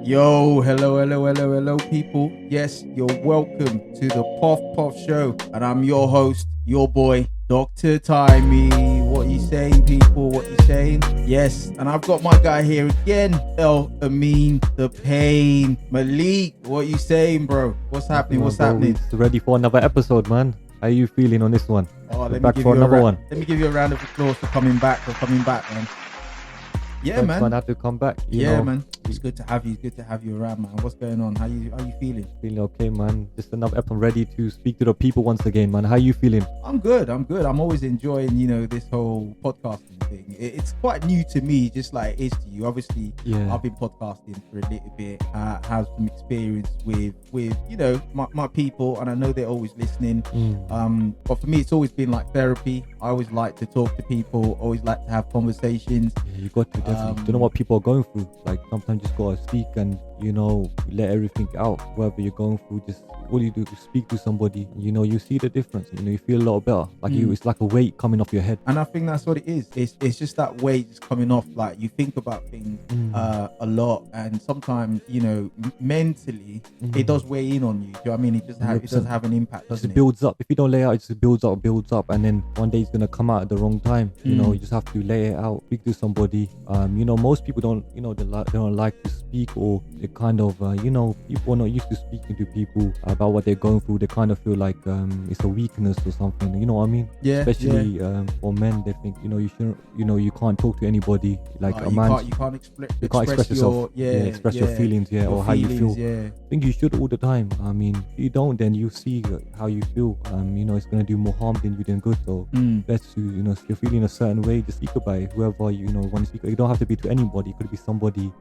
Yo, hello, people. Yes, you're welcome to the Puff Show, and I'm your host, your boy, Dr. Timey. What you saying, people? What you saying? Yes, and I've got my guy here again, El-Amin DPain Malik. What you saying, bro? What's happening? What's happening? It's ready for another episode, man. How you feeling on this one? Oh, We're back for another one. Let me give you a round of applause for coming back, man. Yeah, Thanks, man. man. I have to come back. Yeah, man. It's good to have you. It's good to have you around, man. What's going on? How you feeling? Feeling okay, man. Just another episode. I'm ready to speak to the people once again, man. How you feeling? I'm good. I'm always enjoying, this whole podcasting thing. It's quite new to me, just like it is to you. Obviously, Yeah. I've been podcasting for a little bit. I have some experience with my people, and I know they're always listening. But for me, it's always been like therapy. I always like to talk to people. Always like to have conversations. Yeah, you got to definitely. Don't know what people are going through. Like sometimes you just gotta speak and let everything out. Whatever you're going through, just all you do is speak to somebody. You see the difference. You feel a lot better. Like it's like a weight coming off your head. And I think that's what it is. It's just that weight just coming off. Like you think about things a lot, and sometimes mentally it does weigh in on you. Do you know what I mean? It does have an impact. It builds up. If you don't lay it out, it just builds up, and then one day it's gonna come out at the wrong time. You just have to lay it out, speak to somebody. Most people don't, they don't like to speak, or they kind of, people are not used to speaking to people about what they're going through. They kind of feel like it's a weakness or something. You know what I mean? Yeah. Especially for men, they think you shouldn't, you can't talk to anybody like a man. You can't express yourself. Express your feelings, or how you feel. Yeah. I think you should all the time. I mean, if you don't, then you see how you feel. It's gonna do more harm than you than good. So best to, if you're feeling a certain way, just speak about it. Whoever want to speak. You don't have to be to anybody. It could be somebody,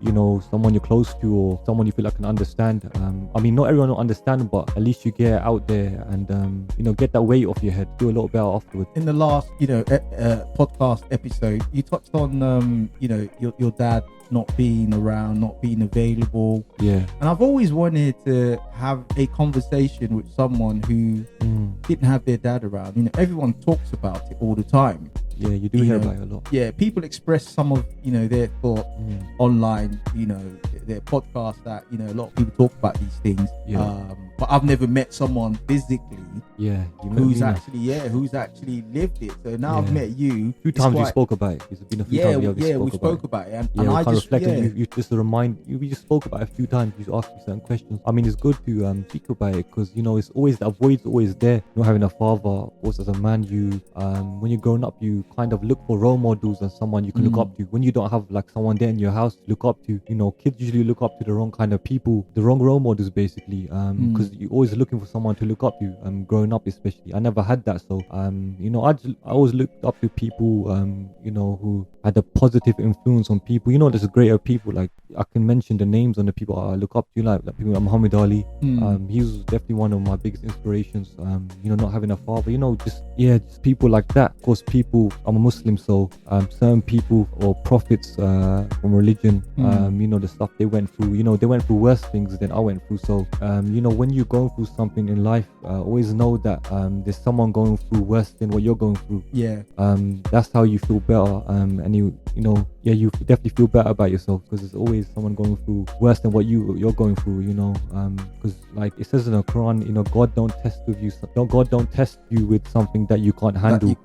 someone you're close to, or someone you feel like can understand. I mean, not everyone will understand, but at least you get it out there and get that weight off your head. Do a little better afterwards. In the last, podcast episode, you touched on, your dad not being around, not being available. Yeah. And I've always wanted to have a conversation with someone who didn't have their dad around. Everyone talks about it all the time. Yeah, you do hear about it a lot. Yeah, people express some of, their thought online, their podcast that, a lot of people talk about these things. Yeah. But I've never met someone physically who's actually lived it. So now I've met you. A few times we spoke about it. It's been a few times we spoke about it. And I just reflected. You just we just spoke about it a few times. You asked me certain questions. I mean, it's good to speak about it because it's always that void's always there. Not having a father, of course, as a man, you when you're growing up, you kind of look for role models and someone you can look up to. When you don't have like someone there in your house to look up to, kids usually look up to the wrong kind of people, the wrong role models basically. Because you're always looking for someone to look up to. Growing up especially, I never had that. So I always looked up to people who had a positive influence on people. There's greater people, like I can mention the names on the people I look up to, like people like Muhammad Ali. He was definitely one of my biggest inspirations. Not having a father, just people like that. Of course, I'm a Muslim, so certain people or prophets from religion, the stuff they went through, they went through worse things than I went through. So when you're going through something in life, always know that there's someone going through worse than what you're going through. That's how you feel better. And you definitely feel better about yourself, because there's always someone going through worse than what you're going through. Because like it says in the Quran, God don't test you with something that you can't handle.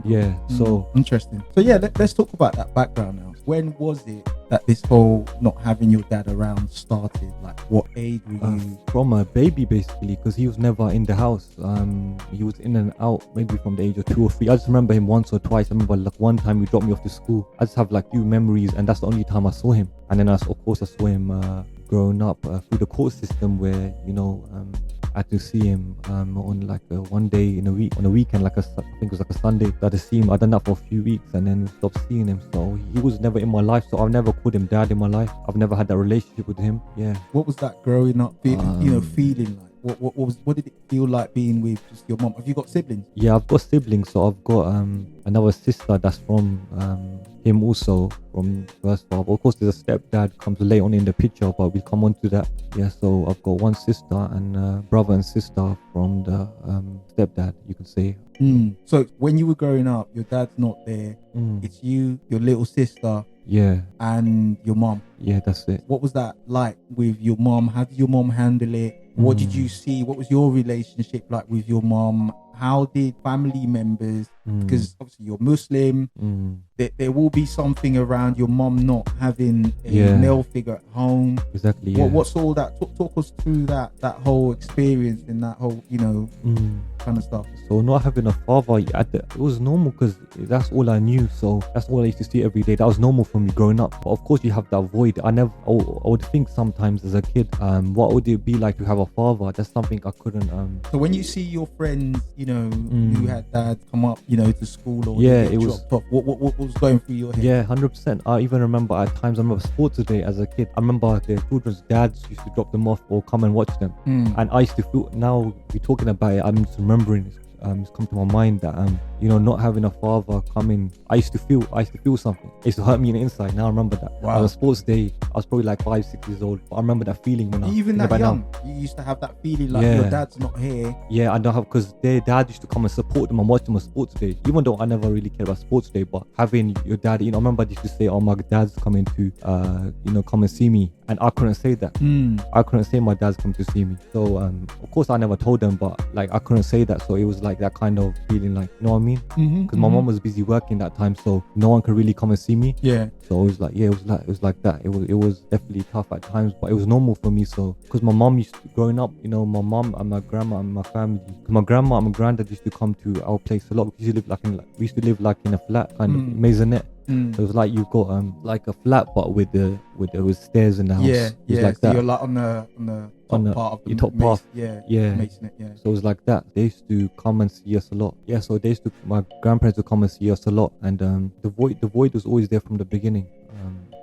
Yeah. So interesting. So let's talk about that background now. When was it that this whole not having your dad around started? Like what age were you? From a baby basically, because he was never in the house. He was in and out maybe from the age of 2 or 3. I just remember him once or twice. I remember like one time he dropped me off to school. I just have like few memories, and that's the only time I saw him. And then I saw him growing up through the court system, where I had to see him on like one day in a week, on a weekend, I think it was like a Sunday. I had to see him. I'd done that for a few weeks and then stopped seeing him. So he was never in my life. So I've never called him dad in my life. I've never had that relationship with him. Yeah. What was that growing up feeling like? What did it feel like being with just your mom? Have you got siblings? Yeah, I've got siblings. So I've got another sister that's from him also, from first father. Of course, there's a stepdad comes later on in the picture, but we'll come on to that. Yeah, so I've got one sister and brother and sister from the stepdad, you could say. So when you were growing up, your dad's not there. It's you, your little sister, Yeah. and your mom. Yeah, that's it. What was that like with your mom? How did your mom handle it? What did you see? What was your relationship like with your mom? How did family members, because obviously you're Muslim, there will be something around your mom not having a male figure at home. Exactly. Yeah. What's all that? Talk us through that whole experience and that whole, kind of stuff. So not having a father, it was normal because that's all I knew. So that's all I used to see every day. That was normal for me growing up. But of course you have that void. I would think sometimes as a kid, what would it be like to have a father? That's something I couldn't. So when you see your friends, who had dads come up, to school or it was dropped off, what was going through your head? Yeah, 100%. I even remember at times, I remember sports day as a kid. I remember their children's dads used to drop them off or come and watch them. And I used to feel, now we're talking about it, I'm just remembering it's come to my mind that not having a father coming, I used to feel something. It used to hurt me on the inside. Now I remember that. Wow. On a sports day, I was probably like 5-6 years old, but I remember that feeling when even that young, you used to have that feeling like your dad's not here. Yeah, I don't have, because their dad used to come and support them and watch them on sports day. Even though I never really cared about sports day, but having your dad, I remember they used to say, "Oh, my dad's coming to, come and see me," and I couldn't say that. I couldn't say my dad's coming to see me. So of course I never told them, but like I couldn't say that. So it was like that kind of feeling, like, you know what I mean? Because my mom was busy working that time, so no one could really come and see me. Yeah. So it was like, it was like that. It was definitely tough at times, but it was normal for me. So because my mom used to, growing up, my mom and my grandma and my family, because my grandma and my granddad used to come to our place a lot. We used to live like in a flat kind of maisonette. So it was like you've got like a flat, but with stairs in the house. Yeah, it was like so that. you're like on the top part of the top path. Yeah. Masonette, yeah. So it was like that. They used to come and see us a lot. Yeah, so my grandparents would come and see us a lot, and the void was always there from the beginning.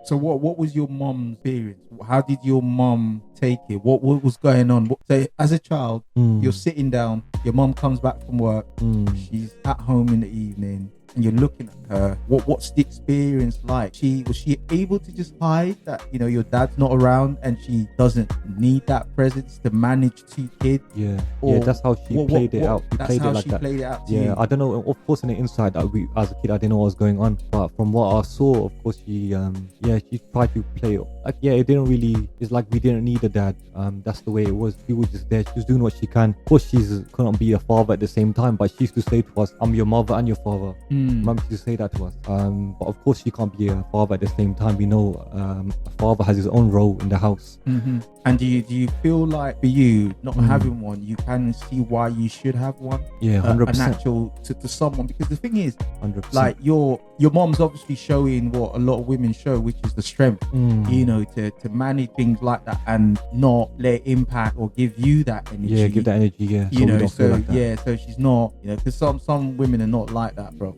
So what was your mom's experience? How did your mom take it? What was going on? So as a child, you're sitting down, your mom comes back from work, she's at home in the evening, and you're looking at her. What's the experience like? Was she able to just hide that your dad's not around and she doesn't need that presence to manage 2 kids? Yeah, that's how she played it out. That's how she played it out to you. I don't know. Of course, on the inside, as a kid, I didn't know what was going on. But from what I saw, of course, she tried to play it. Like, it didn't really. It's like we didn't need a dad. That's the way it was. She was just there. She was doing what she can. Of course, she couldn't be a father at the same time, but she used to say to us, "I'm your mother and your father." Mum used to say that to us. But of course, she can't be a father at the same time. We know a father has his own role in the house. And do you feel like for you not having one, you can see why you should have one? Yeah, 100%. A natural to someone, because the thing is, 100%. like your mom's obviously showing what a lot of women show, which is the strength, to manage things like that and not let it impact or give you that energy. Yeah, give that energy. Yeah, so she's not, because some women are not like that, bro.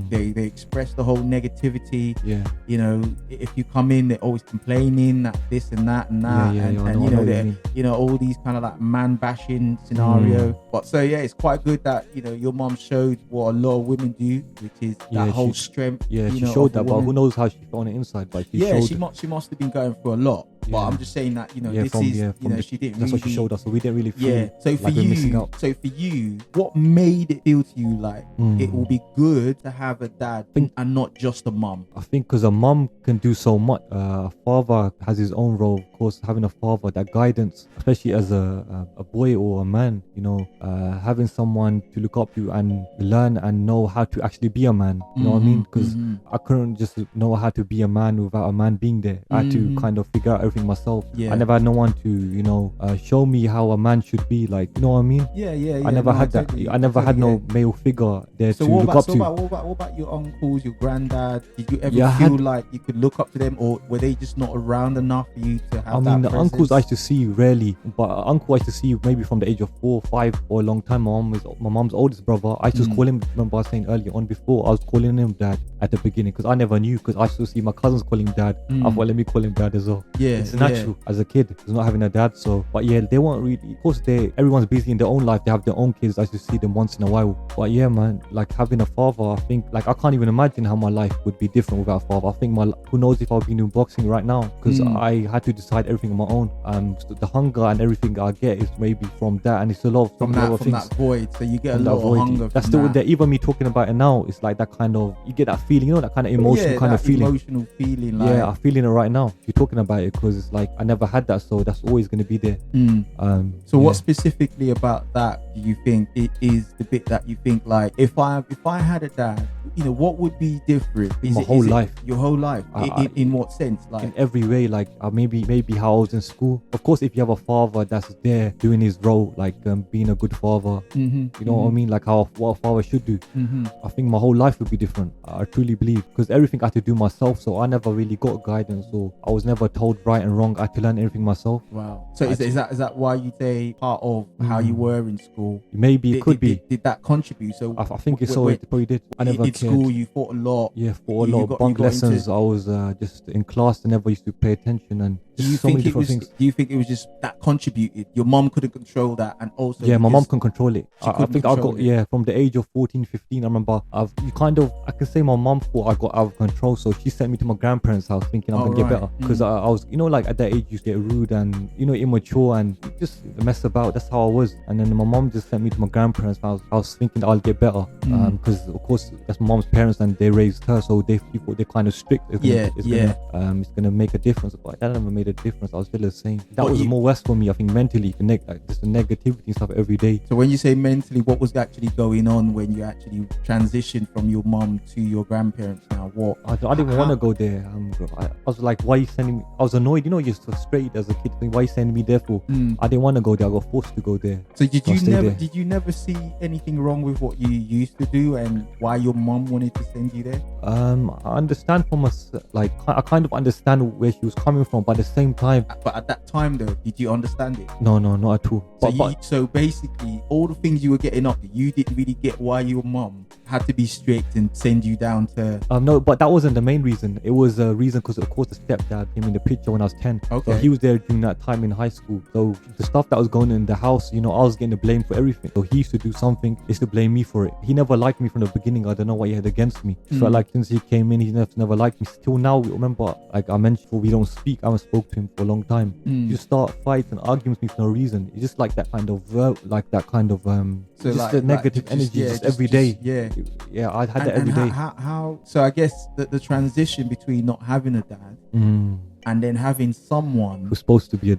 They express the whole negativity. Yeah. If you come in, they're always complaining that this and that and that, and all these kind of like man bashing scenario. But so it's quite good that your mom showed what a lot of women do, which is that whole strength. Yeah, she showed that, but who knows how she felt on the inside? But she must have been going through a lot. But I'm just saying that she didn't. That's what she showed us, so we didn't really feel. Yeah. So for you, what made it feel to you like it will be good to have a dad and not just a mum? I think because a mum can do so much. A father has his own role, of course. Having a father, that guidance, especially as a boy or a man, having someone to look up to and learn and know how to actually be a man. You know what I mean? Because I couldn't just know how to be a man without a man being there. I had to kind of figure out everything myself. I never had no one to show me how a man should be, like, you know what I mean? I never had that. I never had no male figure there to look up to. What about your uncles, your granddad? Did you ever feel like you could look up to them, or were they just not around enough for you to have that the presence? uncles I used to see rarely, but uncle I used to see maybe from the age of 4 or 5 for a long time. My mom's oldest brother. I used to call him, remember I was saying earlier on before, I was calling him dad at the beginning because I never knew, because I used to see my cousins calling him dad. I thought, let me call him dad as well. It's natural as a kid, it's not having a dad. So, but they weren't really, of course everyone's busy in their own life, they have their own kids. I used to see them once in a while. But man, like having a father, I think, like, I can't even imagine how my life would be different without a father. I think who knows if I'll be doing boxing right now, because I had to decide provide everything on my own. So the hunger and everything I get is maybe from that, and it's a lot of from that void. So you get a lot of hunger. That's still there. Even me talking about it now, it's like that kind of, you get that feeling, that kind of emotional kind of feeling. Emotional feeling. Like, yeah, I'm feeling it right now. You're talking about it because it's like I never had that, so that's always going to be there. So what specifically about that do you think it is the bit that you think like, if I had a dad, what would be different? My whole life. Your whole life. In what sense? Like in every way. Like maybe how I was in school. Of course, if you have a father that's there doing his role, like being a good father, you know what I mean, like what a father should do. I think my whole life would be different. I truly believe, because everything I had to do myself, so I never really got guidance, or I was never told right and wrong. I had to learn everything myself. Wow. So is that why you say part of how you were in school? Maybe it could be. Did that contribute? So I think it probably did. I never cared. School you fought a lot. Yeah, fought a lot. Bunk lessons. I was just in class and never used to pay attention, and just so many different things. Do you think it was just that contributed? Your mom couldn't control that, and also my mom can control it. I think I got it. from the age of 14, 15. I remember I can say my mom thought I got out of control, so she sent me to my grandparents' house thinking I'm gonna get better, because I was like at that age you get rude and immature and just mess about. That's how I was. And then my mom just sent me to my grandparents' house. I was thinking I'll get better, because of course that's my mom's parents and they raised her, so they're kind of strict. It's gonna make a difference, but that never made a difference. I was still the same. That was more worse for me, I think, mentally. Just the negativity and stuff every day. So when you say mentally, what was actually going on when you actually transitioned from your mom to your grandparents now? What? I didn't want to go there. I was like, why are you sending me? I was annoyed, you're so straight as a kid. Why are you sending me there for? I didn't want to go there. I got forced to go there. So did you never see anything wrong with what you used to do and why your mom wanted to send you there? I understand from us, like I kind of understand where she was coming from, but at the same time. But at that time though, did you understand it? No, not at all. So basically, all the things you were getting up to, you didn't really get why your mom had to be strict and send you down to. No, but that wasn't the main reason. It was a reason because of course the stepdad came in the picture when I was 10. Okay. So he was there during that time in high school. So the stuff that was going on in the house, I was getting the blame for everything. So he used to do something, is to blame me for it. He never liked me from the beginning. I don't know what he had against me. So like since he came in, he never liked me. Till now, remember, like I mentioned before, we don't speak. I haven't spoke to him for a long time. You start fights and arguments with me for no reason. It's just like that kind of so just like, the negative energy just every day. Yeah, I had that every day. How? So I guess the transition between not having a dad and then having someone who's supposed to be a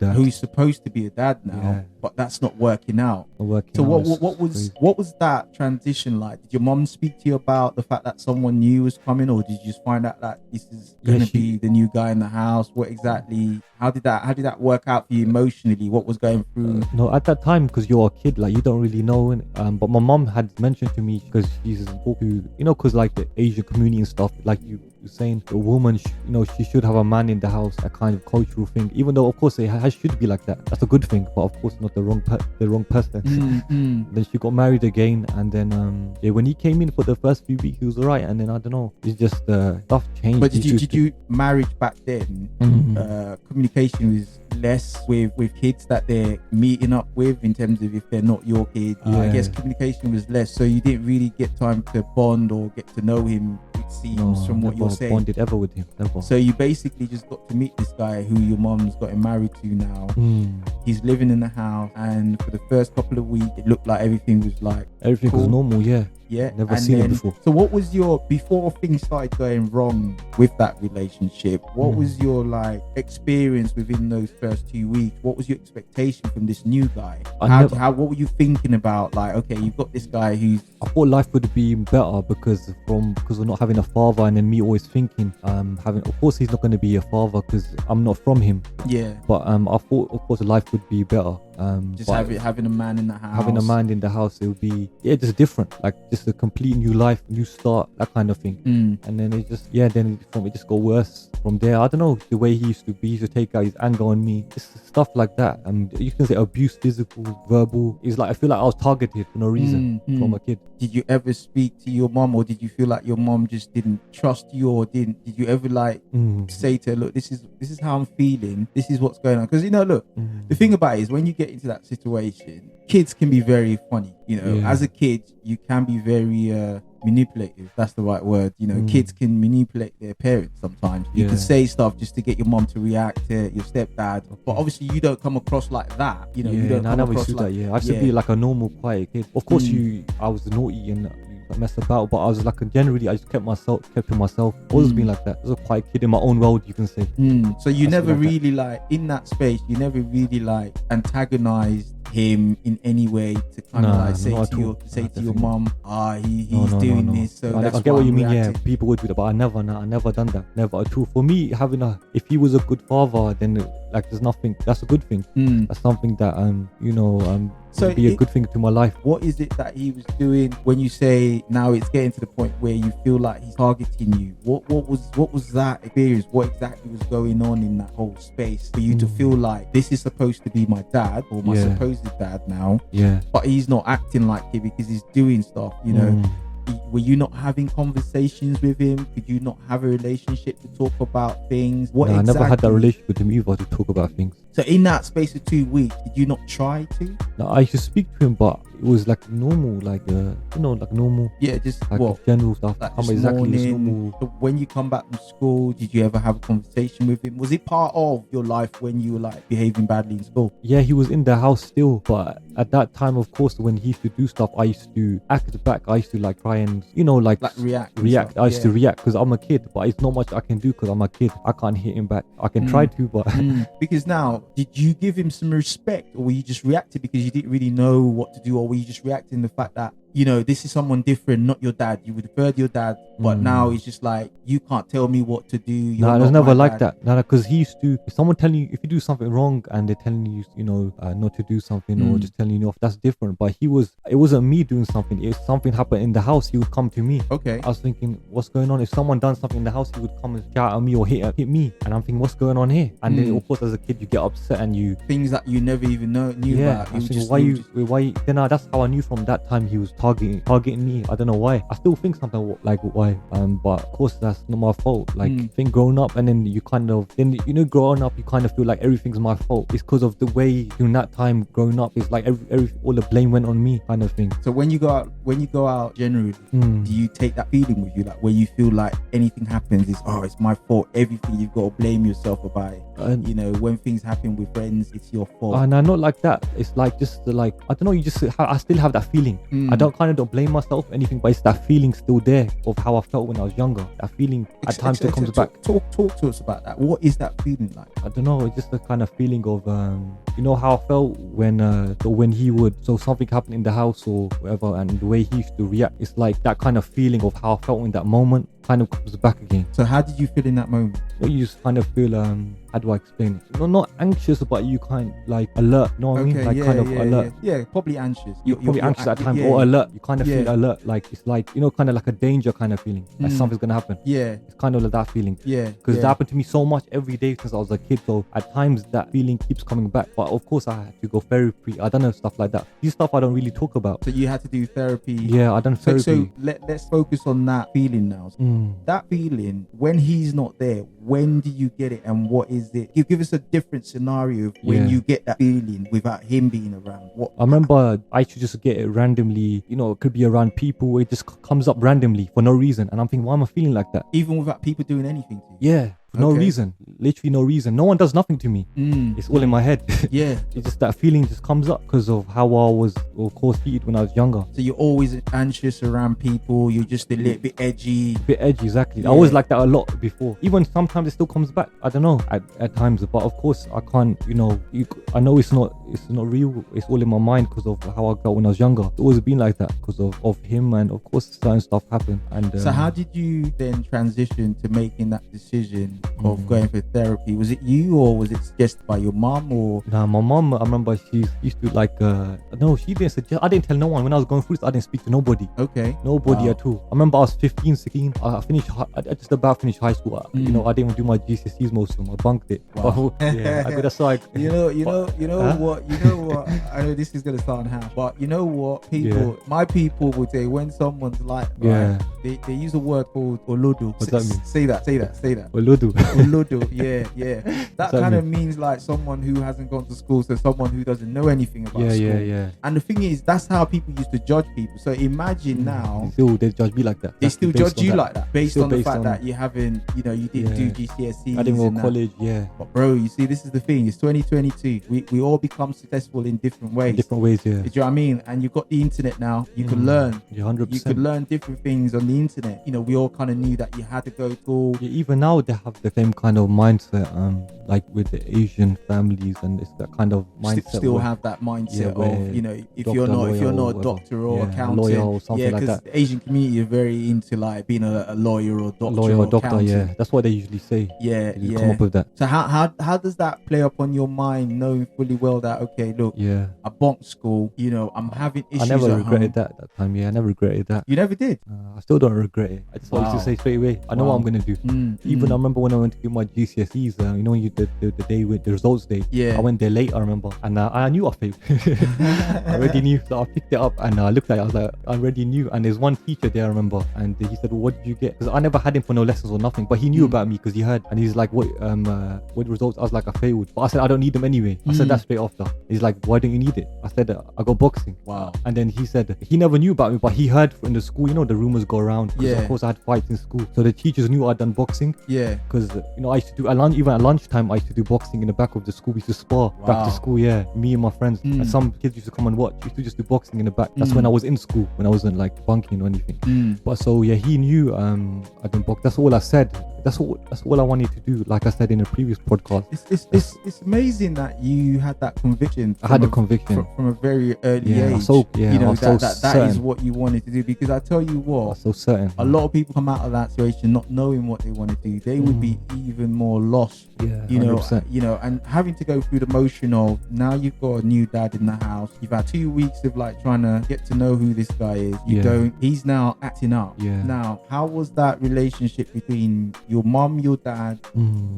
dad now, but that's not working out. So what was that transition like? Did your mom speak to you about the fact that someone new was coming, or did you just find out that this is gonna be the new guy in the house? What exactly? How did that work out for you emotionally? What was going through? No, at that time, because you're a kid, like you don't really know. But my mom had mentioned to me, because she's talked to, because like the Asian community and stuff, like you saying a woman, she should have a man in the house, a kind of cultural thing. Even though, of course, it should be like that. That's a good thing, but of course, not the wrong person. Then she got married again, and then when he came in for the first few weeks, he was alright, and then I don't know, it's just stuff changed. But did you marriage back then? Communication was less with kids that they're meeting up with, in terms of if they're not your kid. I guess communication was less, so you didn't really get time to bond or get to know him, it seems, from what you're saying. Bonded ever with him, never. So you basically just got to meet this guy who your mom's gotten married to now. He's living in the house, and for the first couple of weeks it looked like everything was cool. Was normal. Never seen it before. So what was before things started going wrong with that relationship, what was your experience within those first 2 weeks? What was your expectation from this new guy? What were you thinking about? Okay, you've got this guy who's... I thought life would be better because of not having a father, and then me always thinking of course he's not going to be a father because I'm not from him. But I thought of course life would be better. Having a man in the house. Having a man in the house, it would be just different, just a complete new life, new start, that kind of thing. And then it just it just got worse from there. I don't know, the way he used to take out his anger on me, just stuff like that. And you can say abuse, physical, verbal. It's I feel like I was targeted for no reason from a kid. Did you ever speak to your mom, or did you feel like your mom just didn't trust you, or did you ever say to her, look, this is how I'm feeling, this is what's going on? Because look, the thing about it is, when you get get into that situation, kids can be very funny. You know, Yeah. as a kid, you can be very manipulative. That's the right word. You know, kids can manipulate their parents sometimes. You can Yeah. say stuff just to get your mom to react, to your stepdad. But obviously, you don't come across like that. You know, you don't I come never across used to like do that. I used to be like a normal, quiet kid. Of course, I was naughty and messed about, but I was like generally, I just kept to myself. Always been like that. I was a quiet kid in my own world, you can say. So you That's never like that. really like in that space. You never really like antagonized him in any way to kind of Nah, like say not to at your all. say Nah, to your definitely. mom, he's No. doing this, so I that's get why what I'm you mean. reacting. Yeah, people would do that, but I never done that. Never at all. For me, if he was a good father, then like there's nothing. That's a good thing. That's something that So would be a good thing to my life. What is it that he was doing when you say now it's getting to the point where you feel like he's targeting you? What was that experience? What exactly was going on in that whole space for you to feel like this is supposed to be my dad or my supposed dad now, Yeah. but he's not acting like it because he's doing stuff, you know? Were you not having conversations with him? Could you not have a relationship to talk about things? I never had that relationship with him either to talk about things. So in that space of 2 weeks, did you not try to? No, I used to speak to him, but it was like normal, like like normal. Yeah, just like what? general stuff. Like I'm just exactly this morning. normal. So when you come back from school, did you ever have a conversation with him? Was it part of your life when you were like behaving badly in school? Yeah, he was in the house still, but at that time, of course, when he used to do stuff, I used to act back. I used to like try and like react. I used to react because I'm a kid, but it's not much I can do because I'm a kid. I can't hit him back. I can try to, but Because now, did you give him some respect, or were you just reacting because you didn't really know what to do, or were you just reacting the fact that this is someone different, not your dad? You would prefer your dad, but now it's just like you can't tell me what to do. No, it was never like that. No, because he used to. If someone telling you if you do something wrong and they're telling you, not to do something or just telling you off, that's different. But it wasn't me doing something. If something happened in the house, he would come to me. Okay. I was thinking, what's going on? If someone done something in the house, he would come and shout at me or hit me, and I'm thinking, what's going on here? And then, of course, as a kid, you get upset and you things that you never even knew about. I was thinking, why? Then that's how I knew from that time he was targeting me. I don't know why. I still think something like why. But of course, that's not my fault. Like, I think growing up, and then you kind of growing up, you kind of feel like everything's my fault. It's because of the way during that time growing up, it's like all the blame went on me, kind of thing. So when you go out generally, do you take that feeling with you, like where you feel like anything happens is it's my fault, everything, you've got to blame yourself about it? When things happen with friends, it's your fault. No, not like that. It's like just like I don't know. I still have that feeling. I don't blame myself or anything, but it's that feeling still there of how I felt when I was younger. That feeling at times still comes back. Talk to us about that. What is that feeling like? I don't know. It's just a kind of feeling of how I felt when he would something happened in the house or whatever, and the way he used to react. It's like that kind of feeling of how I felt in that moment kind of comes back again. So how did you feel in that moment? You just kind of feel how do I explain it? Not anxious, but you kind of like alert. You know what I mean? Like alert. Yeah, probably anxious. You're probably anxious at times or alert. You kind of feel alert. Like it's like kind of like a danger kind of feeling. Like something's gonna happen. Yeah. It's kind of like that feeling. Yeah. Because it happened to me so much every day since I was a kid. So at times that feeling keeps coming back. But of course I had to go therapy. I don't know stuff like that. These stuff I don't really talk about. So you had to do therapy. Yeah, I done therapy. So let's focus on that feeling now. That feeling, when he's not there, when do you get it and what is it? You give us a different scenario of when you get that feeling without him being around. I remember I used to just get it randomly. It could be around people. It just comes up randomly for no reason. And I'm thinking, why am I feeling like that? Even without people doing anything to you? Yeah. For no reason, literally no reason. No one does nothing to me. It's all in my head. Yeah. It's just that feeling just comes up because of how I was, of course, treated when I was younger. So you're always anxious around people. You're just a little bit edgy. Exactly. Yeah. I always like that a lot before. Even sometimes it still comes back. I don't know at times, but of course I can't. I know it's not real. It's all in my mind because of how I felt when I was younger. It's always been like that because of him, and of course certain stuff happened. And so how did you then transition to making that decision of going for therapy? Was it you, or was it suggested by your mom? Or nah, my mom, I remember she used to like no, she didn't suggest. I didn't tell no one when I was going through this. I didn't speak to nobody. Nobody at all. I remember I was 15, 16. I just about finished high school. I didn't even do my GCSEs most of them. I bunked it. Wow. I got aside. You know what? I know this is gonna sound half, but you know what? My people would say when someone's like, they use a word called olodo. What's that mean? Say that. Olodo. Uludu, yeah. That what I kind of means like someone who hasn't gone to school, so someone who doesn't know anything about school. Yeah. And the thing is, that's how people used to judge people. So imagine now, They judge me like that. they That's still based judge on you that. like that, based Still on the based fact on- that you haven't, you didn't do GCSEs. I didn't go and to that. college, yeah. But bro, you see, this is the thing. It's 2022. We all become successful in different ways. In different ways, yeah. Do you know what I mean? And you've got the internet now. You can learn. Yeah, 100%. You could learn different things on the internet. We all kind of knew that you had to go to school. Yeah, even now they have the same kind of mindset, like with the Asian families, and it's that kind of mindset. Still where- have that mindset Yeah, of, where if doctor, you're not lawyer, a whatever. doctor or Yeah, accountant, lawyer or something like because that. the Asian community is very into like being a lawyer or doctor lawyer or doctor, accountant. yeah. That's what they usually say. Yeah, You come up with that. So how does that play up on your mind, knowing fully well that, okay, look, Yeah. I bunked school, I'm having issues I never at regretted home. that time. Yeah, I never regretted that. You never did? I still don't regret it. I just wanted to Wow. say straight away, I know what I'm gonna do. Even I remember when I went to do my GCSEs, the day with the results day. Yeah. I went there late, I remember, and I knew I failed. I already knew, so I picked it up and I looked at it. I was like, I already knew. And there's one teacher there, I remember, and he said, well, "What did you get?" Because I never had him for no lessons or nothing, but he knew about me because he heard. And he's like, "What results?" I was like, "I failed," but I said, "I don't need them anyway." I said that straight after. He's like, "Why don't you need it?" I said, "I got boxing." Wow. And then he said he never knew about me, but he heard in the school, the rumors go around. Because Yeah. of course I had fights in school, so the teachers knew I'd done boxing. Yeah. Because I used to do even at lunchtime I used to do boxing in the back of the school. We used to spar back Wow. to school, yeah, me and my friends. And some kids used to come and watch. We used to just do boxing in the back. That's when I was in school, when I wasn't like bunking or anything. But so yeah, he knew I'd been boxed. That's all I said. That's all I wanted to do. Like I said in a previous podcast, It's amazing that you had that conviction. I had the conviction from a very early Yeah, I age. so- yeah, I was so that is certain. what you wanted to do. Because I tell you I what, was so certain. a lot of people come out of that situation not knowing what they want to do. They would be even more lost. Yeah, You know, 100%. and having to go through the motion of now you've got a new dad in the house. You've had 2 weeks of like trying to get to know who this guy is. You Yeah. don't. He's now acting up. Yeah. Now, how was that relationship between your mum, your dad,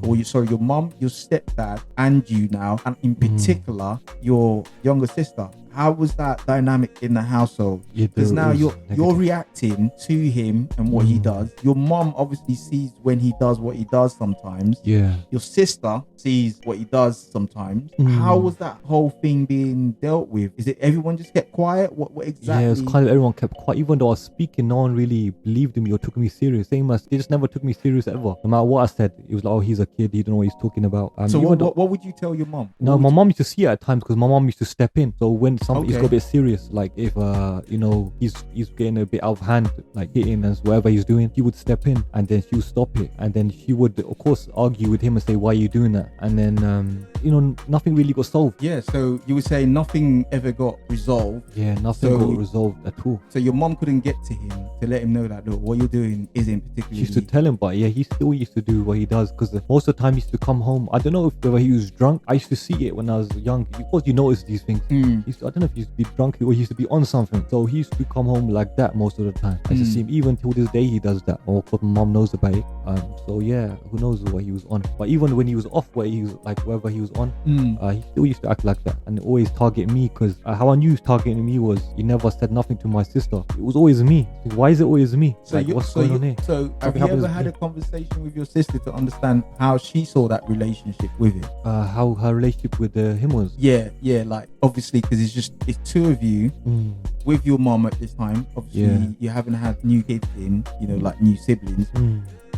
or your mum, your stepdad, and you now, and in particular your younger sister? How was that dynamic in the household? Yeah, Because now it was you're negative. reacting to him and what he does. Your mum obviously sees when he does what he does sometimes. Yeah. Your sister sees what he does sometimes. How was that whole thing being dealt with? Is it everyone just kept quiet? What exactly? Yeah, it's kind of everyone kept quiet. Even though I was speaking, no one really believed in me or took me serious. Same as they just never took me serious ever. No matter what I said, it was like, oh, he's a kid. He don't know what he's talking about. So even though- what would you tell your mum? No, my mom used to see it at times because my mom used to step in. So when something's Okay. got a bit serious, like if he's getting a bit out of hand, like hitting and whatever he's doing, he would step in and then she would stop it, and then she would of course argue with him and say, why are you doing that? And then nothing really got solved. Yeah, so you would say nothing ever got resolved. Yeah, nothing So- got resolved at all. So your mom couldn't get to him to let him know that, look, what you're doing isn't She particularly. used to tell him, but yeah, he still used to do what he does because most of the time he used to come home. I don't know if whether he was drunk. I used to see it when I was young. Of course, you notice these things. I don't know if he used to be drunk or he used to be on something. So he used to come home like that most of the time. I used to see him even till this day he does that. Or my mom knows about it. So yeah, who knows what he was on. But even when he was off, where he was like wherever he was on, he still used to act like that and always target me. Because how I knew he was targeting me was he never said nothing to my sister. It was always me. Why is it always me? So Like, what's going on here? So have Something you happens ever to had me. a conversation with your sister to understand how she saw that relationship with him? How her relationship with him was. Yeah, like obviously because it's two of you with your mom at this time. Obviously, Yeah. you haven't had new kids in, like new siblings.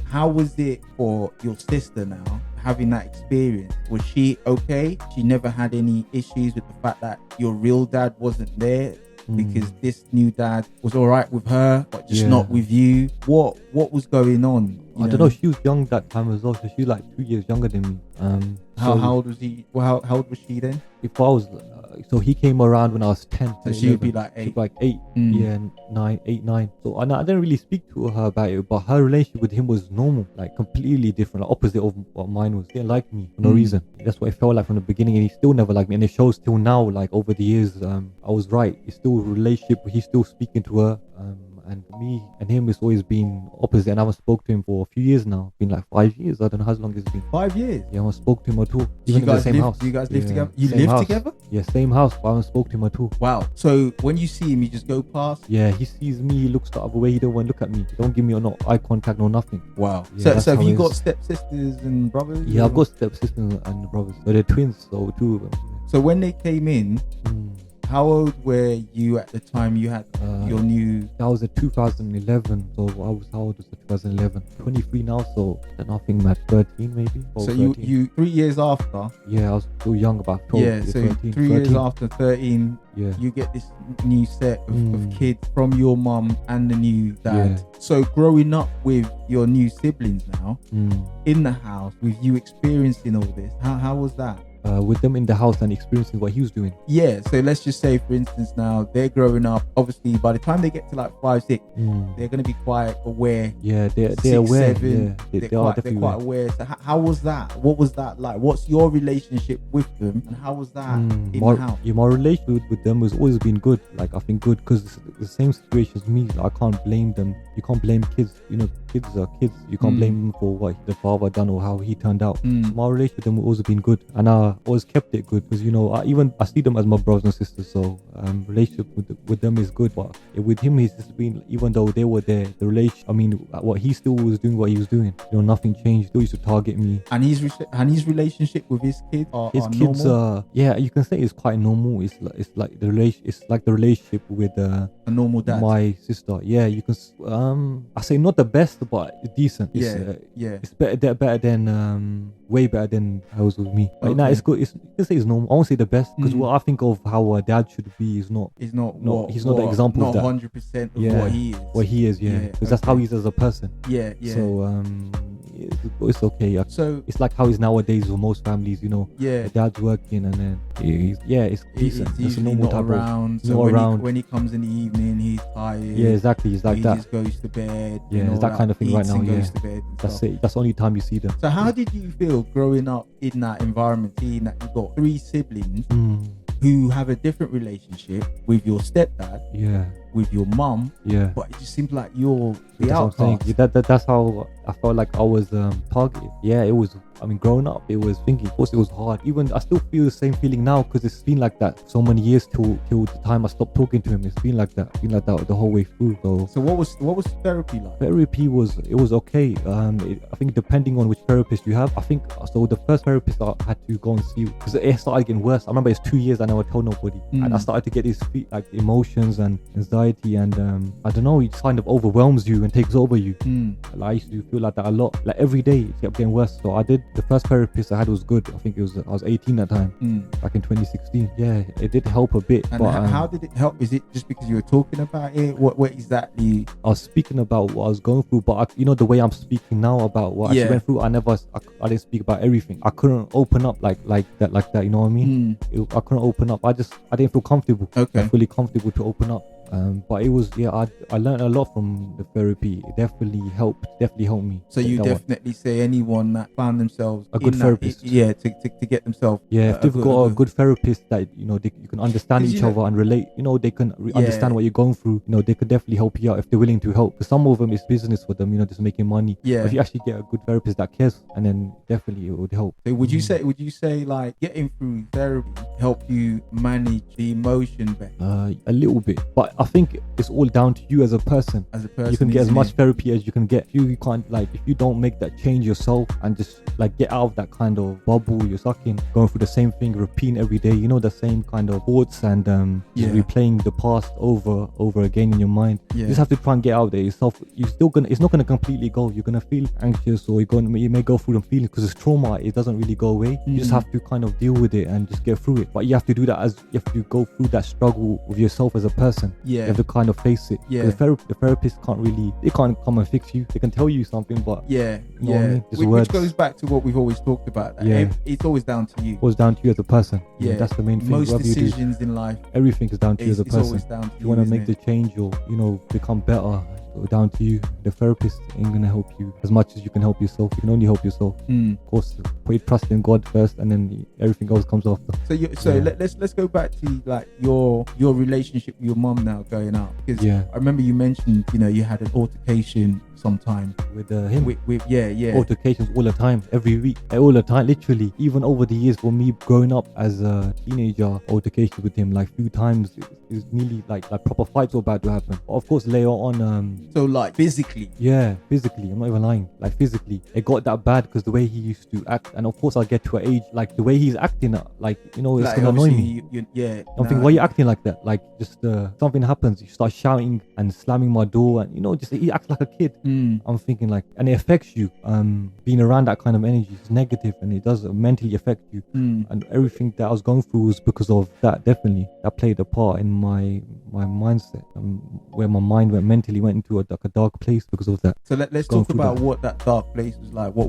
How was it for your sister now having that experience? Was she okay? She never had any issues with the fact that your real dad wasn't there because this new dad was all right with her, but just Yeah. not with you. What was going on? I don't know. She was young that time as well, so she was like 2 years younger than me. How old was he? Well, how old was she then? If I was, so he came around when I was 10. So to she would be 11. like She'd 8. be like 8, yeah, 9, 8, 9. So I didn't really speak to her about it, but her relationship with him was normal, like completely different, like opposite of what mine was. He didn't like me for no reason. That's what it felt like from the beginning, and he still never liked me. And it shows till now, like over the years, I was right. It's still a relationship. He's still speaking to her. and me and him has always been opposite, and I haven't spoke to him for a few years now. Been like 5 years. I don't know how long it's been. 5 years. Yeah, I haven't spoke to him at all. Do Even you in the guys same live? house. Do you guys live Yeah, together? You same live house. together? Yeah, same house, but I haven't spoke to him at all. Wow. So when you see him, you just go past. Yeah, he sees me, he looks the other way, he don't want to look at me. He don't give me no eye contact, no nothing. Wow. Yeah, so have how you it got is. stepsisters and brothers? Yeah, or- I've got stepsisters and brothers. So they're twins, so 2 of them. So when they came in, how old were you at the time you had your new? That was in 2011, so I was, how old was it? 2011. 23 now, so then I think I'm at 13 maybe. or So 13. you 3 years after. Yeah, I was still young, about 12. Yeah. So 13, 3 years 13. after 13, Yeah. you get this new set of kids from your mum and the new dad. Yeah. So growing up with your new siblings now Mm. in the house, with you experiencing all this, how was that? With them in the house and experiencing what he was doing. Yeah, so let's just say, for instance, now they're growing up. Obviously, by the time they get to like 5, 6, they're going to be quite aware. Yeah, they're 6, aware. 7, Yeah, they they're are quite definitely aware. So how was that? What was that like? What's your relationship with them, and how was that in the house? Yeah, my relationship with them has always been good. Like, I think good because it's the same situation as me. Like, I can't blame them. You can't blame kids. You know, kids are kids. You can't blame them for what the father done or how he turned out. My relationship with them has always been good, and I always kept it good because, you know, I see them as my brothers and sisters. So relationship with them is good. But with him, he's just been, even though they were there, the relation. I mean, what he still was doing, what he was doing. You know, nothing changed. Still used to target me. And his relationship with his kids are His kids normal? yeah, you can say it's quite normal. It's like the relationship with A normal dad. my sister. Yeah, you can I say not the best, but decent. It's, Yeah. it's better than way better than I was with me. Like, nah, Okay. it's good. You can say it's normal. I won't say the best because what I think of how a dad should be is not He's not. No, he's not the example Not of that. 100% of Yeah. what he is. what he is. Yeah, because that's how he is as a person. Yeah. So it's okay. So It's like how it's nowadays with most families. You know, yeah. the dad's working and then it's decent. He's It's a usually normal not type of. around. So not when around. when he comes in the evening, he's tired. Yeah, exactly. It's like he that. just goes to bed. Yeah, and it's all that kind of thing right eats now, and goes yeah. to bed and That's stuff. it. That's the only time you see them. So how did you feel growing up in that environment, seeing that you've got 3 siblings who have a different relationship with your stepdad, Yeah, with your mum, yeah. but it just seems like you're the That's what I'm saying. outcast? Yeah, that's how I felt like I was targeted. Yeah, it was. I mean, growing up, it was thinking. Of course, it was hard. Even I still feel the same feeling now because it's been like that so many years till the time I stopped talking to him. It's been like that. Been like that the whole way through. So what was therapy like? Therapy was okay. I think depending on which therapist you have. I think so. The first therapist I had to go and see because it started getting worse. I remember it's 2 years I never told nobody, and I started to get these like emotions and anxiety, and I don't know. It just kind of overwhelms you and takes over you. Like, I used to feel like that a lot. Like every day it kept getting worse. So I did. The first therapist I had was good. I think I was 18 at the time, back in 2016. Yeah, it did help a bit. And but how did it help? Is it just because you were talking about it? What exactly? I was speaking about what I was going through, but you know the way I'm speaking now about what I went through. I didn't speak about everything. I couldn't open up like that. You know what I mean? I couldn't open up. I didn't feel comfortable. Okay. Fully comfortable to open up. But it was I learned a lot from the therapy. It definitely helped me. So you That one. definitely say anyone that found themselves A good in therapist. to get themselves If they've got a good therapist that you know you can understand 'Cause each you know- other and relate, you know they can understand what you're going through. You know they could definitely help you out if they're willing to help. Because some of them is business for them, you know, just making money. Yeah. But if you actually get a good therapist that cares, and then definitely it would help. So would you say like getting through therapy helped you manage the emotion better A little bit, but I think it's all down to you as a person. as a person? You can get as isn't much it? therapy as you can get. You can't like if you don't make that change yourself and just like get out of that kind of bubble you're stuck in, going through the same thing, repeating every day. You know the same kind of thoughts and just replaying the past over again in your mind. Yeah. You just have to try and get out there yourself. It's not gonna completely go. You're gonna feel anxious or you may go through them feelings because it's trauma. It doesn't really go away. You just have to kind of deal with it and just get through it. But you have to do that you have to go through that struggle with yourself as a person. Yeah. You have to kind of face it. Yeah. The therapist they can't come and fix you. They can tell you something, but Yeah, You know what I mean? Just Which words. goes back to what we've always talked about. That Yeah. it's always down to you. it was down to you as a person. Yeah, That's the main thing. Most Whatever you do, decisions in life, everything is down to you as a it's person. always down to If you want to isn't make the it? change or become better, So down to you. The therapist ain't gonna help you as much as you can help yourself. You can only help yourself. Of course, put your trust in God first, and then everything else comes after. Let's go back to like your relationship with your mom now going out, because I remember you mentioned, you know, you had an altercation sometime with him. With altercations all the time, every week, all the time, literally. Even over the years, for me growing up as a teenager, altercations with him like few times. It's nearly like proper fights were about to happen. But of course, later on, so like physically. Yeah, physically. I'm not even lying. Like physically, it got that bad because the way he used to act, and of course, I get to an age like the way he's acting. Like, you know, it's like, gonna annoy me. I'm thinking, why are you acting like that? Like, just something happens, you start shouting and slamming my door, and you know, just he acts like a kid. I'm thinking like, and it affects you. Being around that kind of energy is negative, and it does mentally affect you. And everything that I was going through was because of that. Definitely, that played a part in my mindset, where my mind mentally went into a dark place because of that. So let's talk about what that dark place was like. What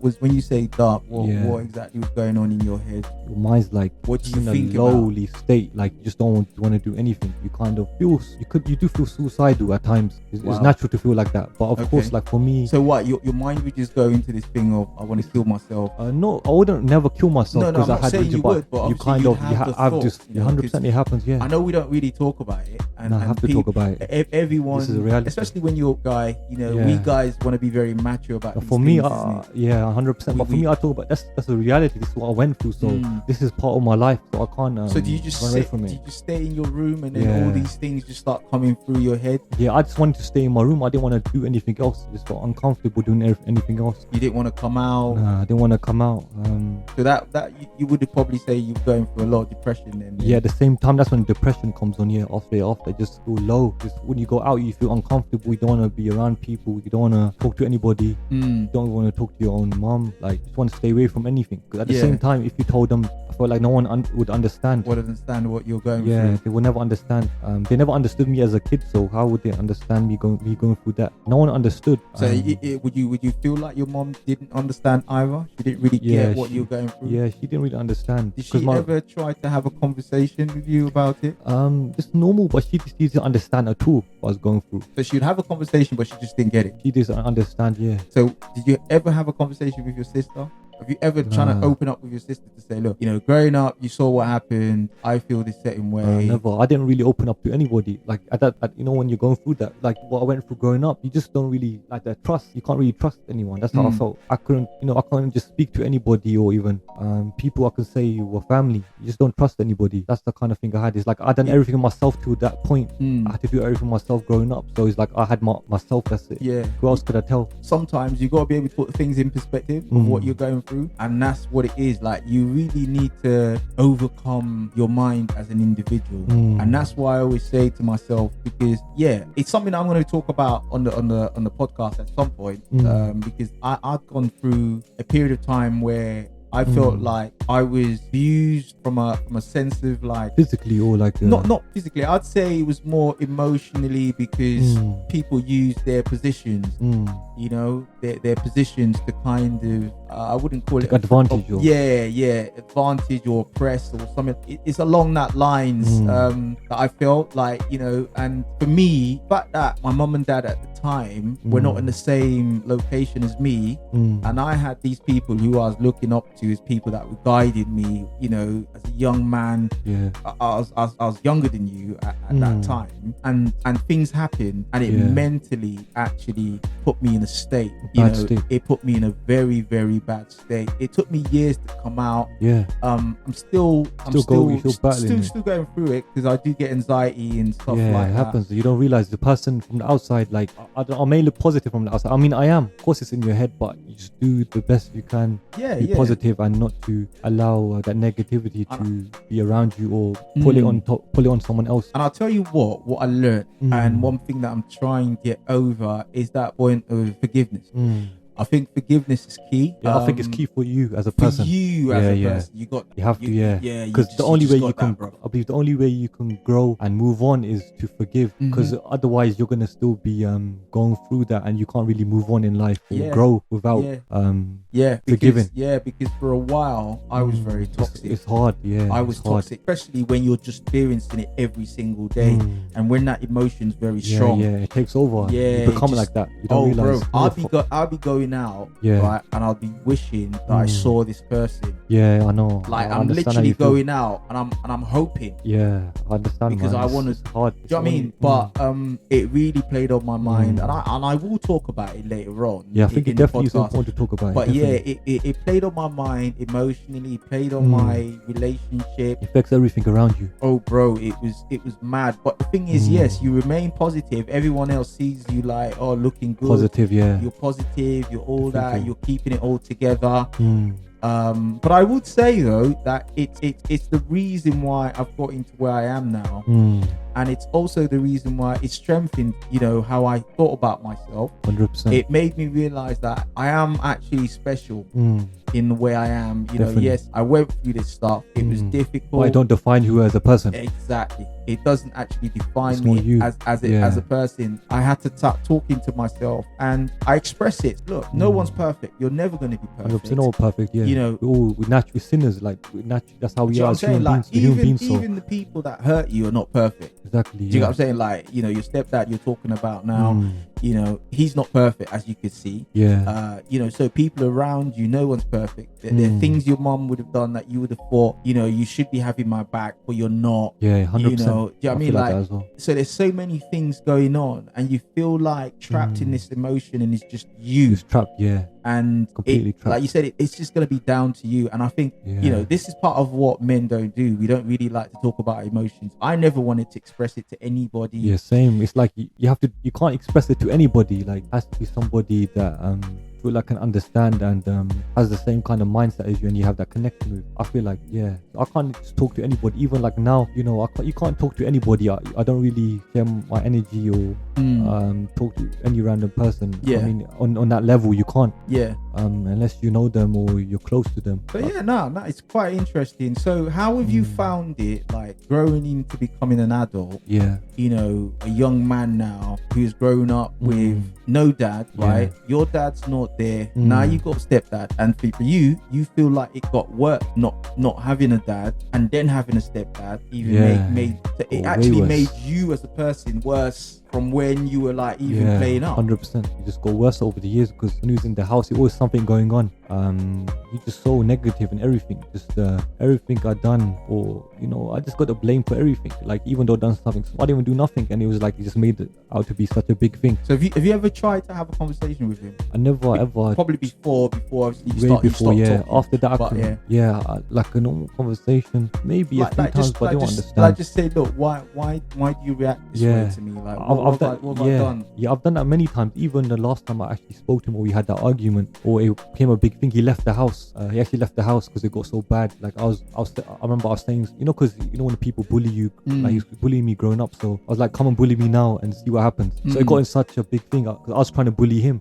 was when you say dark? What exactly was going on in your head? Your mind's like, what do you think in a lowly state? Like, you just don't want to do anything. You kind of feel, you do feel suicidal at times. It's natural to feel like that, but of course, like for me. So what? Your mind would just go into this thing of, I want to kill myself. No, I wouldn't never kill myself. No, I'm not saying you would, but you kind of have just 100%. It happens. Yeah. I know we don't really talk about it, and I have to talk about it. Everyone, this is a reality. Especially when you're a guy, you know, we guys want to be very mature about these for things, me, 100%. But for me, I talk about that's a reality. This is what I went through. So this is part of my life. So I can't. So do you just run away from it? Do you just stay in your room, and then all these things just start coming through your head? Yeah, I just wanted to stay in my room. I didn't want to do anything else. I just felt uncomfortable doing anything else. You didn't want to come out. Nah, I didn't want to come out. So that you would probably say you're going through a lot of depression then. Yeah, at the same time, that's when depression comes on. Yeah, after just feel low. Just when you go out, you feel uncomfortable. You don't want to be around people. You don't want to talk to anybody. You don't want to talk to your own mom. Like, you just want to stay away from anything. Because at the same time, if you told them, I felt like no one would understand. Would understand what you're going through. Yeah, they would never understand. They never understood me as a kid. So how would they understand me going through that? No one understood. So would you feel like your mom didn't understand either? She didn't really get what you're going through. Yeah, she didn't really understand. Did she ever try to have a conversation with you about it? It's normal, but she just didn't understand at all what I was going through. So she'd have a conversation, but she just didn't get it. She doesn't understand. Yeah. So did you ever have a conversation with your sister? Have you ever trying to open up with your sister to say, look, you know, growing up, you saw what happened. I feel this certain way. Never. I didn't really open up to anybody. Like you know, when you're going through that, like what I went through growing up, you just don't really like that trust. You can't really trust anyone. That's how I felt. I couldn't just speak to anybody, or even people I could say were family. You just don't trust anybody. That's the kind of thing I had. It's like I done everything myself to that point. I had to do everything myself growing up. So it's like I had myself. That's it. Yeah. Who else could I tell? Sometimes you gotta be able to put things in perspective of what you're going through, and that's what it is. Like, you really need to overcome your mind as an individual, and that's why I always say to myself, because it's something I'm going to talk about on the podcast at some point, because I've gone through a period of time where I felt like I was abused from a sense of like physically, or like not physically. I'd say it was more emotionally, because people use their positions, you know, their positions to kind of I wouldn't call it advantage, advantage or oppress or something. It's along that lines that I felt like, you know. And for me, the fact that my mum and dad at the time were not in the same location as me, and I had these people who I was looking up to as people that guided me, you know, as a young man. I was younger than you at that time, and things happened, and it mentally actually put me in a state, it put me in a very, very bad state. It took me years to come out. I'm still going through it, because I do get anxiety and stuff like that. It happens. You don't realize the person from the outside, like I may look positive from the outside. I mean, I am. Of course, it's in your head, but you just do the best you can. Be positive, and not to allow that negativity to be around you, or pull it on someone else. And I'll tell you what I learned, and one thing that I'm trying to get over is that point of forgiveness. I think forgiveness is key. Yeah, I think it's key for you as a for person. you as a person. You have to, yeah. Because the only way you can, I believe the only way you can grow and move on is to forgive. Because otherwise you're gonna still be going through that, and you can't really move on in life or grow without forgiving. Because for a while I was very toxic. It's hard, I was toxic, especially when you're just experiencing it every single day, and when that emotion's very strong. It takes over. You become like that. You don't realize. Bro, I'll be going out, right, and I'll be wishing that I saw this person. Yeah, I know. Like I'm literally going out, and I'm hoping. Yeah, I understand. Because I want to. It's hard. Do you know what I mean? But it really played on my mind, and I will talk about it later on. Yeah, I think it definitely is important to talk about. But it played on my mind emotionally. It played on my relationship. It affects everything around you. Oh, bro, it was mad. But the thing is, yes, you remain positive. Everyone else sees you like, oh, looking good. Positive, yeah. You're positive. You're all that. You're keeping it all together. But I would say though that it's the reason why I've got into where I am now, and it's also the reason why it strengthened, how I thought about myself. 100%. It made me realize that I am actually special in the way I am. Yes, I went through this stuff. It was difficult. But I don't define you as a person. Exactly. It doesn't actually define me as a person. I had to start talking to myself, and I express it. Look, no one's perfect. You're never going to be perfect. You're not perfect. Yeah. We're naturally sinners. Like that's how we are as human beings. Even the people that hurt you are not perfect. Exactly. Do you know what I'm saying? Like, your stepdad you're talking about now, he's not perfect, as you could see. Yeah. So people around you, no one's perfect. There are things your mom would have done that you would have thought, you should be having my back, but you're not. Yeah, 100%. Do you know what I mean? Like that as well. So there's so many things going on, and you feel like trapped in this emotion, and it's just you. It's trapped, yeah. And completely trapped. Like you said, it's just going to be down to you. And I think, this is part of what men don't do. We don't really like to talk about emotions. I never wanted to express it to anybody. Yeah, same. It's like you can't express it to anybody. Like, it has to be somebody that feel like can understand and has the same kind of mindset as you, and you have that connection with. I feel like, I can't just talk to anybody. Even like now, you can't talk to anybody. I don't really share my energy or talk to any random person. I mean, on that level, you can't. Unless you know them or you're close to them. But it's quite interesting. So how have you found it, like growing into becoming an adult? A young man now who's grown up with no dad, right? Your dad's not there. Now you got stepdad, and for you feel like it got worse not having a dad and then having a stepdad made you as a person worse from when you were like even playing up. 100%. It just got worse over the years, because when he was in the house, it was something going on. He just so negative and everything. Just everything I done, or I just got the blame for everything. Like, even though I done something, I didn't even do nothing, and it was like he just made it out to be such a big thing. So have you ever tried to have a conversation with him? I never ever. Probably before obviously you stopped talking. After that, like a normal conversation, maybe a few times, but I don't understand. Like, just say, look, why do you react this way to me? Like, what have I done? Yeah, I've done that many times. Even the last time I actually spoke to him, or we had that argument, or it became a big thing, he left the house. He actually left the house because it got so bad. Like, I remember I was saying, because when people bully you, like, he was bullying me growing up. So I was like, come and bully me now and see what happens. So it got in such a big thing, because I was trying to bully him.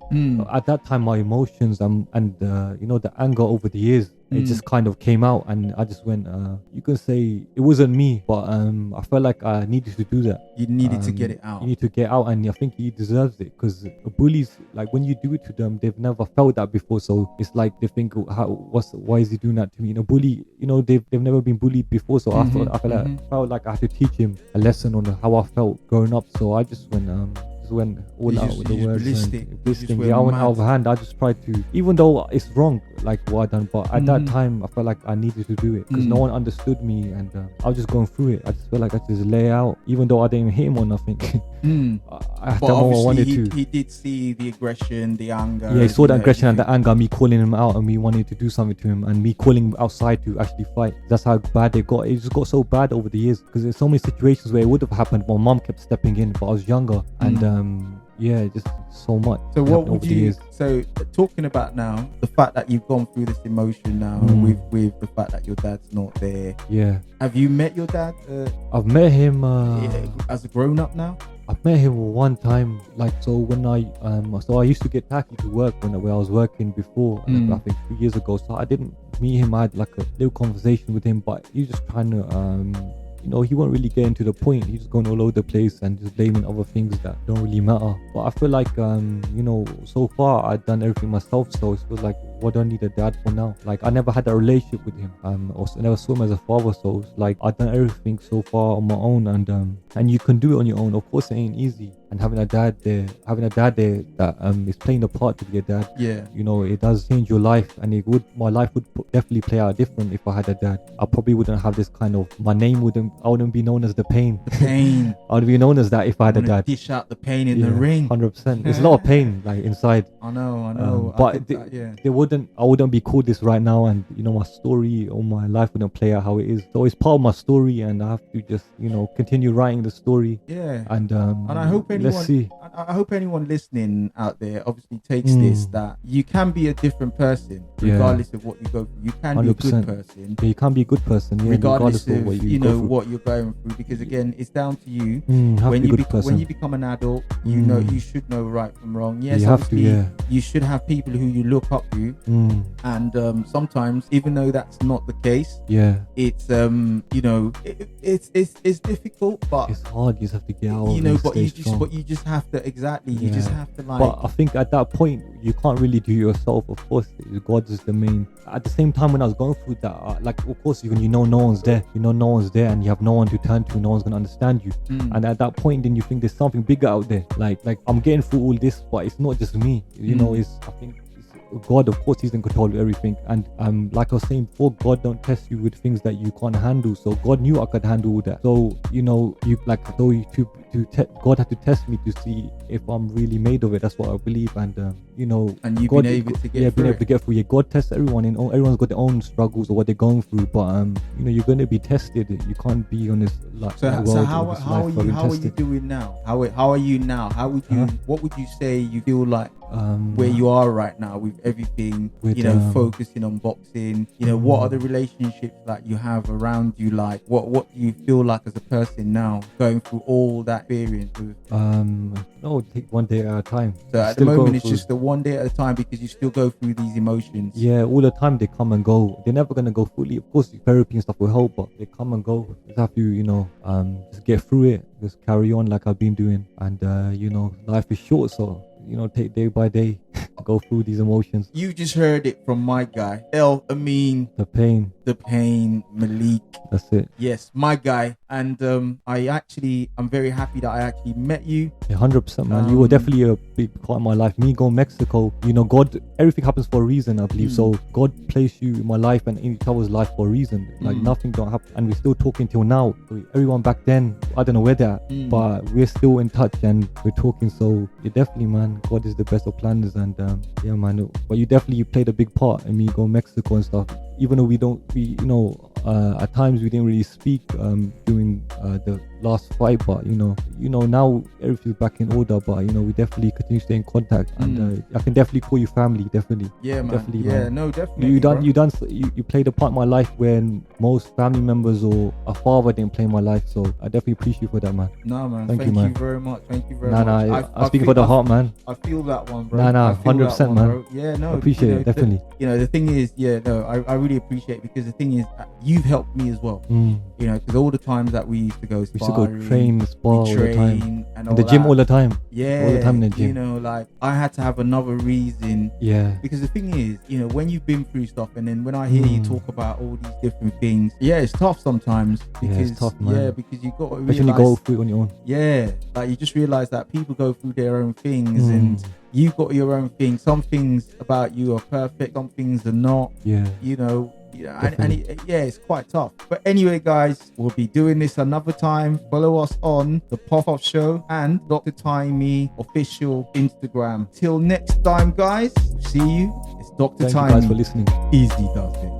At that time, my emotions and the anger over the years, it just kind of came out, and I just went, you can say it wasn't me, but I felt like I needed to do that. You needed to get it out. You need to get out, and I think he deserves it, because bullies, like, when you do it to them, they've never felt that before. So it's like they think, why is he doing that to me? Bully, they've never been bullied before. So I felt like I had to teach him a lesson on how I felt growing up. So I just went all out with the words. Ballistic. I went out of hand. I just tried to, even though it's wrong, like what I done, but at that time I felt like I needed to do it, because no one understood me, and I was just going through it. I just felt like I just lay out, even though I didn't hit him or nothing. I wanted to. He did see the aggression, the anger. Yeah, he saw the aggression and the anger, me calling him out and me wanting to do something to him, and me calling him outside to actually fight. That's how bad it got. It just got so bad over the years, because there's so many situations where it would have happened. My mom kept stepping in, but I was younger, and just so much. So what would you? So talking about now, the fact that you've gone through this emotion now, with the fact that your dad's not there. Yeah. Have you met your dad? I've met him as a grown up now. I've met him one time, like, so when I used to get taxi to work when I was working before, I think 2 years ago. So I didn't meet him. I had like a little conversation with him, but he was just trying to, he won't really get into the point. He's just going all over the place and just blaming other things that don't really matter. But I feel like, so far I've done everything myself. So it feels like, what do I need a dad for now? Like, I never had a relationship with him. Also never saw him as a father. So it's like, I've done everything so far on my own, and you can do it on your own. Of course, it ain't easy. And having a dad there that is playing the part to be a dad, it does change your life. And my life would definitely play out different if I had a dad. I probably wouldn't have this kind of, I wouldn't be known as the pain. The pain. I would be known as that if I had a dad. Dish out the pain in the ring. 100%. It's a lot of pain, like, inside. I know. But I wouldn't be called this right now, and my story or my life wouldn't play out how it is. So it's part of my story, and I have to just continue writing the story. Yeah. And I hope let's see. I hope anyone listening out there obviously takes this, that you can be a different person regardless of what you go through. You can 100%. Be a good person. Yeah, you can be a good person, regardless of what what you're going through. Because again, it's down to you. When you become an adult, you should know right from wrong. Yes, you should have people who you look up to, and sometimes, even though that's not the case, it's it's difficult, but it's hard. You just have to get out. But you just have to you just have to like. But I think at that point you can't really do it yourself. Of course, God is the main. At the same time, when I was going through that, of course, no one's there. No one's there, and you have no one to turn to. No one's gonna understand you. And at that point, then you think there's something bigger out there. Like I'm getting through all this, but it's not just me. I think God, of course, he's in control of everything. And like I was saying before, God don't test you with things that you can't handle. So God knew I could handle all that. So God had to test me to see if I'm really made of it. That's what I believe. And and you've God, been able to get through. Able to get through. Yeah, God tests everyone, and everyone's got their own struggles or what they're going through. But you're going to be tested. You can't be on this how are you doing now? How are you now? What would you say you feel like where you are right now with everything, focusing on boxing? What are the relationships that you have around you like? What do you feel like as a person now, going through all that experience with? Take one day at a time. So at the moment it's just the one day at a time, because you still go through these emotions. Yeah, all the time they come and go. They're never gonna go fully. Of course, therapy and stuff will help, but they come and go. You just have to, just get through it. Just carry on like I've been doing. And life is short, so take day by day, go through these emotions. You just heard it from my guy, El-Amin DPain Malik. That's it. Yes, my guy. And I'm very happy that I actually met you. Yeah, 100%, man. You were definitely a big part of my life. Me going Mexico, God, everything happens for a reason, I believe. So God placed you in my life and in each other's life for a reason. Like nothing don't happen, and we're still talking till now. So everyone back then, I don't know where they're at, but we're still in touch and we're talking. So yeah, definitely, man, God is the best of planners. And yeah, man, but you played a big part in me going Mexico and stuff. Even though at times we didn't really speak during the last fight, but now everything's back in order. But we definitely continue to stay in contact, and I can definitely call you family. Definitely. Yeah, man. Definitely, yeah, man. No, definitely. You played a part in my life when most family members or a father didn't play in my life. So I definitely appreciate you for that, man. No, man. Thank you very much. Thank you very much. I'm speaking for the heart, man. I feel that one, bro. 100%, man. Bro. Yeah, no. I appreciate it, definitely. The thing is, I really appreciate it, because the thing is, you've helped me as well. Because all the times that we used to go sparring, train, spar all the time, and in the gym all the time. Yeah, all the time in the gym. I had to have another reason. Yeah. Because the thing is, when you've been through stuff, and then when I hear you talk about all these different things, it's tough sometimes. Because, it's tough, man. Yeah, because you got to realize, especially go through it on your own. Yeah, like you just realize that people go through their own things, and you got your own thing. Some things about you are perfect, some things are not. Yeah. It's quite tough. But anyway, guys, we'll be doing this another time. Follow us on the Pop-Up Show and Dr. Timey official Instagram. Till next time, guys. See you. It's Dr. Thank Timey. you guys for listening. Easy does it.